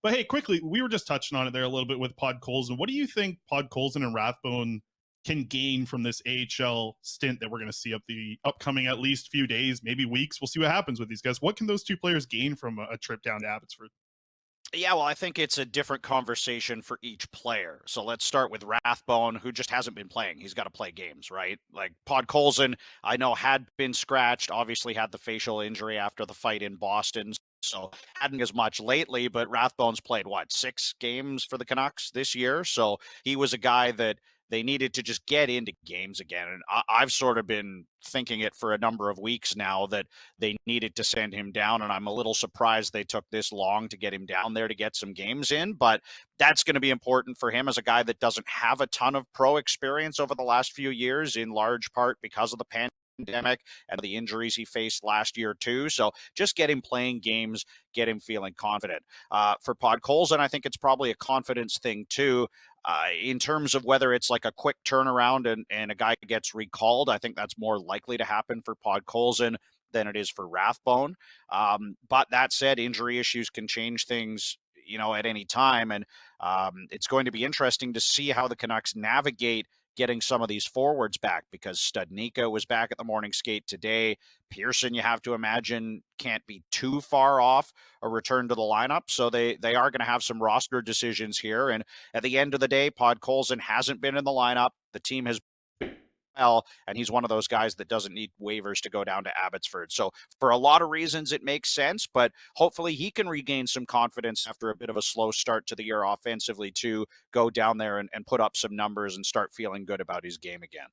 But hey, quickly, we were just touching on it there a little bit with Podkolzin. What do you think Podkolzin and Rathbone can gain from this AHL stint that we're going to see up the upcoming at least few days, maybe weeks? We'll see what happens with these guys. What can those two players gain from a trip down to Abbotsford? Yeah, well, I think it's a different conversation for each player. So let's start with Rathbone, who just hasn't been playing. He's got to play games, right? Like Podkolzin, I know had been scratched, obviously had the facial injury after the fight in Boston. So hadn't as much lately, but Rathbone's played what, 6 games for the Canucks this year. So he was a guy that they needed to just get into games again. And I've sort of been thinking it for a number of weeks now that they needed to send him down. And I'm a little surprised they took this long to get him down there to get some games in. But that's going to be important for him as a guy that doesn't have a ton of pro experience over the last few years, in large part because of the pandemic and the injuries he faced last year too. So just get him playing games, get him feeling confident. For Podkolzin, I think it's probably a confidence thing too. In terms of whether it's like a quick turnaround and a guy gets recalled, I think that's more likely to happen for Podkolzin than it is for Rathbone. But that said, injury issues can change things, at any time. And it's going to be interesting to see how the Canucks navigate getting some of these forwards back, because Studnicka was back at the morning skate today. Pearson, you have to imagine, can't be too far off a return to the lineup. So they are going to have some roster decisions here. And at the end of the day, Podkolzin hasn't been in the lineup. The team has well, and he's one of those guys that doesn't need waivers to go down to Abbotsford. So for a lot of reasons, it makes sense, but hopefully he can regain some confidence after a bit of a slow start to the year offensively to go down there and put up some numbers and start feeling good about his game again.